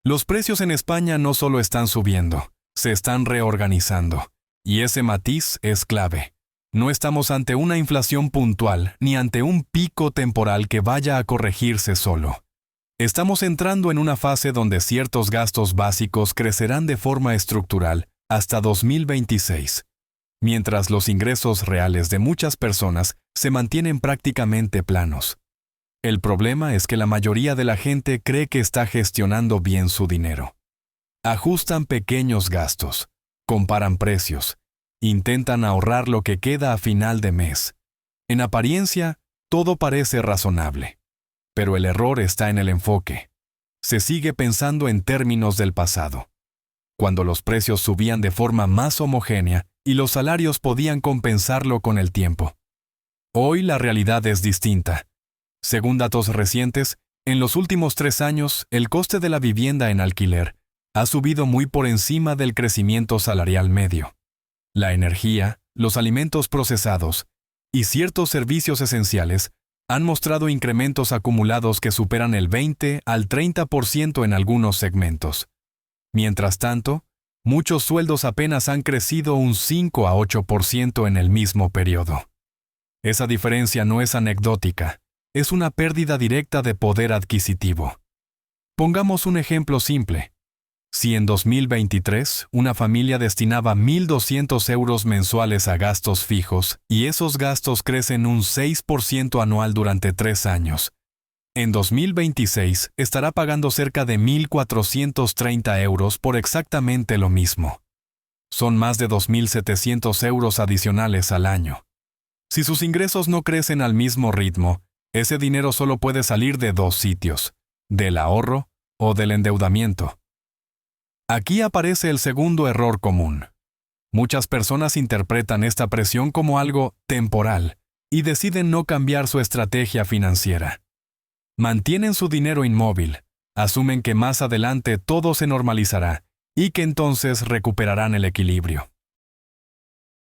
Los precios en España no solo están subiendo, se están reorganizando. Y ese matiz es clave. No estamos ante una inflación puntual ni ante un pico temporal que vaya a corregirse solo. Estamos entrando en una fase donde ciertos gastos básicos crecerán de forma estructural hasta 2026, mientras los ingresos reales de muchas personas se mantienen prácticamente planos. El problema es que la mayoría de la gente cree que está gestionando bien su dinero. Ajustan pequeños gastos, comparan precios, intentan ahorrar lo que queda a final de mes. En apariencia, todo parece razonable. Pero el error está en el enfoque. Se sigue pensando en términos del pasado, cuando los precios subían de forma más homogénea y los salarios podían compensarlo con el tiempo. Hoy la realidad es distinta. Según datos recientes, en los últimos 3 años, el coste de la vivienda en alquiler ha subido muy por encima del crecimiento salarial medio. La energía, los alimentos procesados y ciertos servicios esenciales han mostrado incrementos acumulados que superan el 20 al 30% en algunos segmentos. Mientras tanto, muchos sueldos apenas han crecido un 5 a 8% en el mismo periodo. Esa diferencia no es anecdótica, es una pérdida directa de poder adquisitivo. Pongamos un ejemplo simple. Si en 2023 una familia destinaba 1.200 euros mensuales a gastos fijos y esos gastos crecen un 6% anual durante 3 años, en 2026 estará pagando cerca de 1.430 euros por exactamente lo mismo. Son más de 2.700 euros adicionales al año. Si sus ingresos no crecen al mismo ritmo, ese dinero solo puede salir de 2 sitios, del ahorro o del endeudamiento. Aquí aparece el segundo error común. Muchas personas interpretan esta presión como algo temporal y deciden no cambiar su estrategia financiera. Mantienen su dinero inmóvil, asumen que más adelante todo se normalizará y que entonces recuperarán el equilibrio.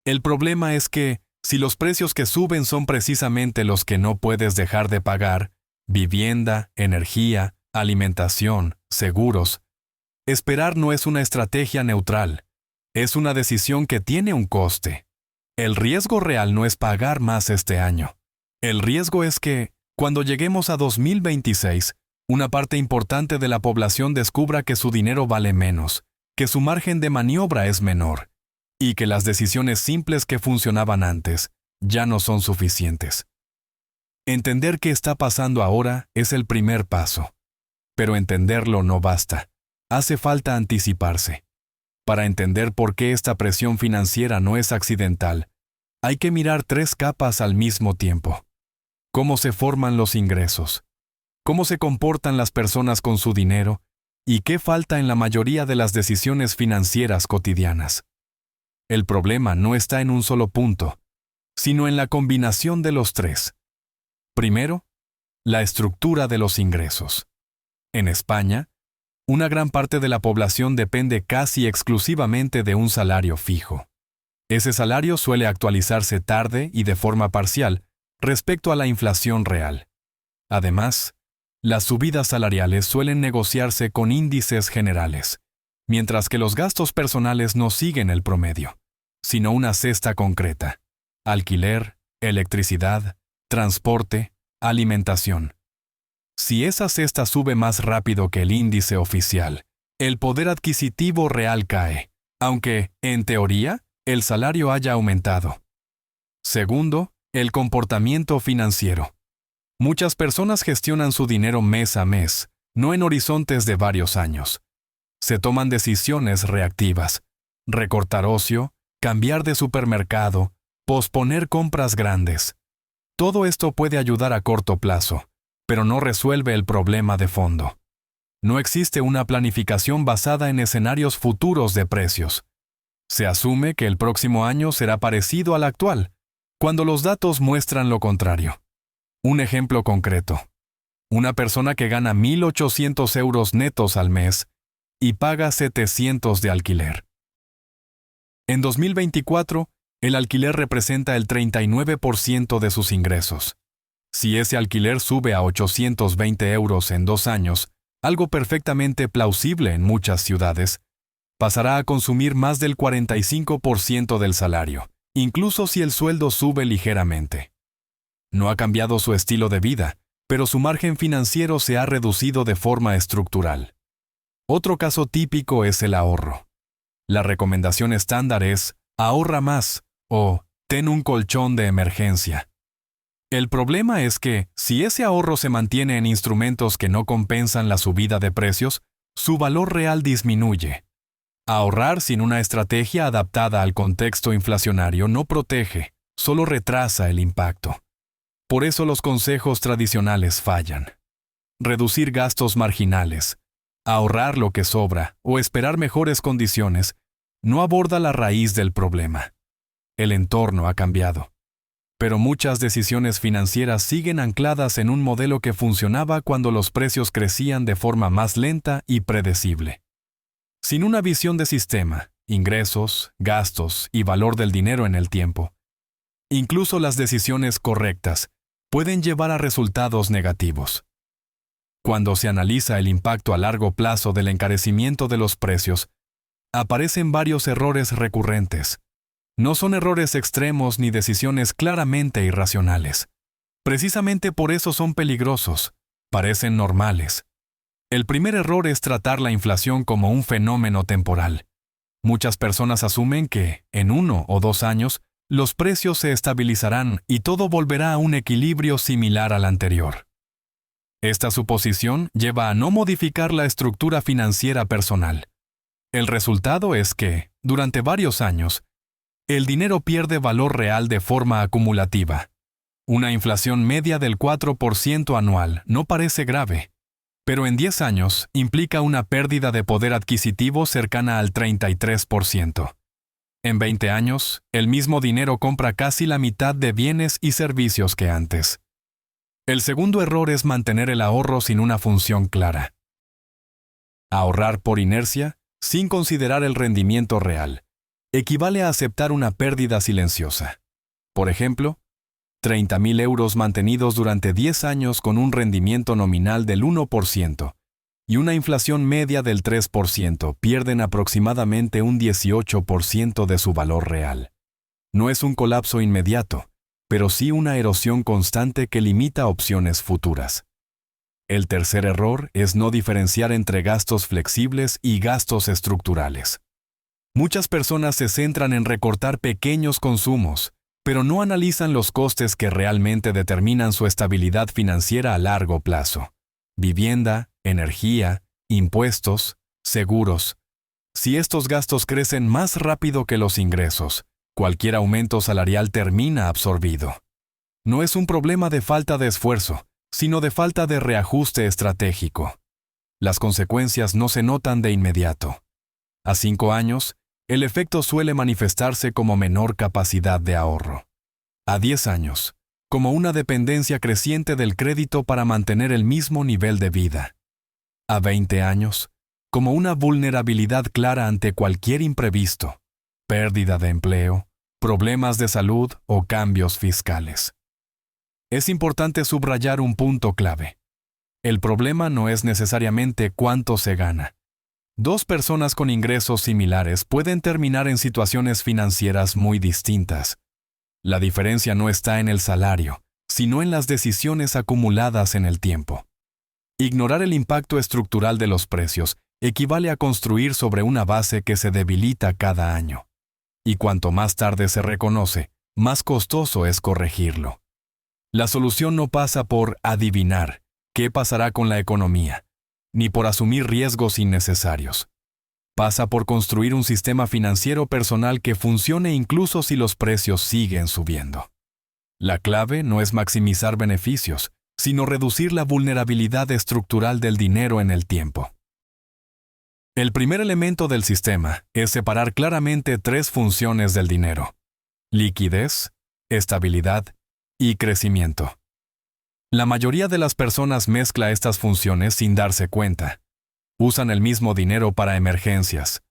El problema es que, si los precios que suben son precisamente los que no puedes dejar de pagar, vivienda, energía, alimentación, seguros, esperar no es una estrategia neutral, es una decisión que tiene un coste. El riesgo real no es pagar más este año. El riesgo es que, cuando lleguemos a 2026, una parte importante de la población descubra que su dinero vale menos, que su margen de maniobra es menor, y que las decisiones simples que funcionaban antes ya no son suficientes. Entender qué está pasando ahora es el primer paso, pero entenderlo no basta. Hace falta anticiparse. Para entender por qué esta presión financiera no es accidental, hay que mirar 3 capas al mismo tiempo. Cómo se forman los ingresos, cómo se comportan las personas con su dinero y qué falta en la mayoría de las decisiones financieras cotidianas. El problema no está en un solo punto, sino en la combinación de los 3. Primero, la estructura de los ingresos. En España, una gran parte de la población depende casi exclusivamente de un salario fijo. Ese salario suele actualizarse tarde y de forma parcial respecto a la inflación real. Además, las subidas salariales suelen negociarse con índices generales, mientras que los gastos personales no siguen el promedio, sino una cesta concreta: alquiler, electricidad, transporte, alimentación. Si esa cesta sube más rápido que el índice oficial, el poder adquisitivo real cae, aunque, en teoría, el salario haya aumentado. Segundo, el comportamiento financiero. Muchas personas gestionan su dinero mes a mes, no en horizontes de varios años. Se toman decisiones reactivas: recortar ocio, cambiar de supermercado, posponer compras grandes. Todo esto puede ayudar a corto plazo, pero no resuelve el problema de fondo. No existe una planificación basada en escenarios futuros de precios. Se asume que el próximo año será parecido al actual, cuando los datos muestran lo contrario. Un ejemplo concreto: una persona que gana 1.800 euros netos al mes y paga 700 de alquiler. En 2024, el alquiler representa el 39% de sus ingresos. Si ese alquiler sube a 820 euros en 2 años, algo perfectamente plausible en muchas ciudades, pasará a consumir más del 45% del salario, incluso si el sueldo sube ligeramente. No ha cambiado su estilo de vida, pero su margen financiero se ha reducido de forma estructural. Otro caso típico es el ahorro. La recomendación estándar es: ahorra más o ten un colchón de emergencia. El problema es que, si ese ahorro se mantiene en instrumentos que no compensan la subida de precios, su valor real disminuye. Ahorrar sin una estrategia adaptada al contexto inflacionario no protege, solo retrasa el impacto. Por eso los consejos tradicionales fallan. Reducir gastos marginales, ahorrar lo que sobra o esperar mejores condiciones no aborda la raíz del problema. El entorno ha cambiado. Pero muchas decisiones financieras siguen ancladas en un modelo que funcionaba cuando los precios crecían de forma más lenta y predecible. Sin una visión de sistema, ingresos, gastos y valor del dinero en el tiempo, incluso las decisiones correctas pueden llevar a resultados negativos. Cuando se analiza el impacto a largo plazo del encarecimiento de los precios, aparecen varios errores recurrentes. No son errores extremos ni decisiones claramente irracionales. Precisamente por eso son peligrosos, parecen normales. El primer error es tratar la inflación como un fenómeno temporal. Muchas personas asumen que, en 1 o 2 años, los precios se estabilizarán y todo volverá a un equilibrio similar al anterior. Esta suposición lleva a no modificar la estructura financiera personal. El resultado es que, durante varios años, el dinero pierde valor real de forma acumulativa. Una inflación media del 4% anual no parece grave, pero en 10 años implica una pérdida de poder adquisitivo cercana al 33%. En 20 años, el mismo dinero compra casi la mitad de bienes y servicios que antes. El segundo error es mantener el ahorro sin una función clara. Ahorrar por inercia, sin considerar el rendimiento real, equivale a aceptar una pérdida silenciosa. Por ejemplo, 30.000 euros mantenidos durante 10 años con un rendimiento nominal del 1% y una inflación media del 3% pierden aproximadamente un 18% de su valor real. No es un colapso inmediato, pero sí una erosión constante que limita opciones futuras. El tercer error es no diferenciar entre gastos flexibles y gastos estructurales. Muchas personas se centran en recortar pequeños consumos, pero no analizan los costes que realmente determinan su estabilidad financiera a largo plazo. Vivienda, energía, impuestos, seguros. Si estos gastos crecen más rápido que los ingresos, cualquier aumento salarial termina absorbido. No es un problema de falta de esfuerzo, sino de falta de reajuste estratégico. Las consecuencias no se notan de inmediato. A 5 años, el efecto suele manifestarse como menor capacidad de ahorro. A 10 años, como una dependencia creciente del crédito para mantener el mismo nivel de vida. A 20 años, como una vulnerabilidad clara ante cualquier imprevisto, pérdida de empleo, problemas de salud o cambios fiscales. Es importante subrayar un punto clave. El problema no es necesariamente cuánto se gana. 2 personas con ingresos similares pueden terminar en situaciones financieras muy distintas. La diferencia no está en el salario, sino en las decisiones acumuladas en el tiempo. Ignorar el impacto estructural de los precios equivale a construir sobre una base que se debilita cada año. Y cuanto más tarde se reconoce, más costoso es corregirlo. La solución no pasa por adivinar qué pasará con la economía, ni por asumir riesgos innecesarios. Pasa por construir un sistema financiero personal que funcione incluso si los precios siguen subiendo. La clave no es maximizar beneficios, sino reducir la vulnerabilidad estructural del dinero en el tiempo. El primer elemento del sistema es separar claramente 3 funciones del dinero: liquidez, estabilidad y crecimiento. La mayoría de las personas mezcla estas funciones sin darse cuenta. Usan el mismo dinero para emergencias,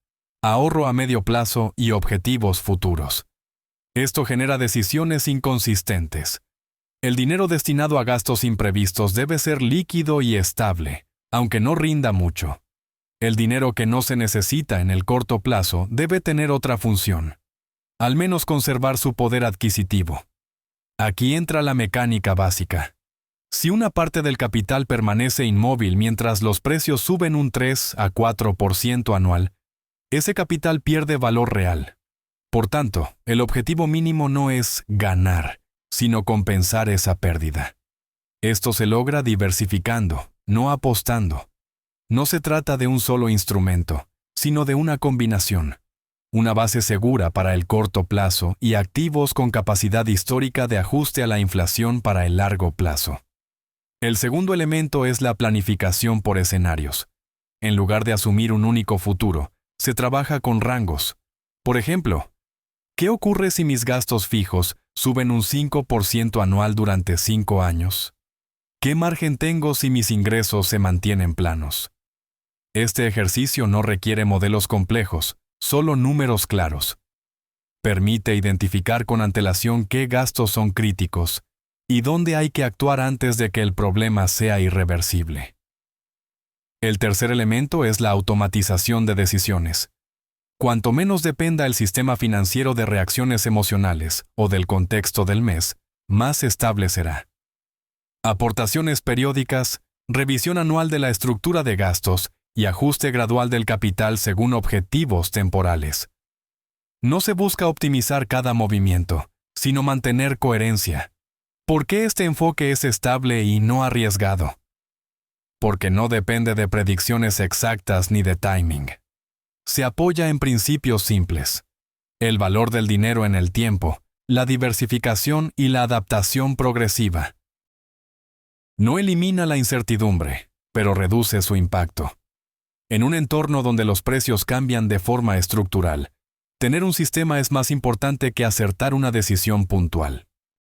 ahorro a medio plazo y objetivos futuros. Esto genera decisiones inconsistentes. El dinero destinado a gastos imprevistos debe ser líquido y estable, Aunque no rinda mucho, el dinero que no se necesita en el corto plazo debe tener otra función, al menos conservar su poder adquisitivo. Aquí entra la mecánica básica. Si una parte del capital permanece inmóvil mientras los precios suben un 3 a 4% anual, ese capital pierde valor real. Por tanto, el objetivo mínimo no es ganar, sino compensar esa pérdida. Esto se logra diversificando, no apostando. No se trata de un solo instrumento, sino de una combinación. Una base segura para el corto plazo y activos con capacidad histórica de ajuste a la inflación para el largo plazo. El segundo elemento es la planificación por escenarios. En lugar de asumir un único futuro, se trabaja con rangos. Por ejemplo, ¿qué ocurre si mis gastos fijos suben un 5% anual durante 5 años? ¿Qué margen tengo si mis ingresos se mantienen planos? Este ejercicio no requiere modelos complejos, solo números claros. Permite identificar con antelación qué gastos son críticos y dónde hay que actuar antes de que el problema sea irreversible. El tercer elemento es la automatización de decisiones. Cuanto menos dependa el sistema financiero de reacciones emocionales o del contexto del mes, más estable será. Aportaciones periódicas, revisión anual de la estructura de gastos y ajuste gradual del capital según objetivos temporales. No se busca optimizar cada movimiento, sino mantener coherencia. ¿Por qué este enfoque es estable y no arriesgado? Porque no depende de predicciones exactas ni de timing. Se apoya en principios simples: el valor del dinero en el tiempo, la diversificación y la adaptación progresiva. No elimina la incertidumbre, pero reduce su impacto. En un entorno donde los precios cambian de forma estructural, tener un sistema es más importante que acertar una decisión puntual.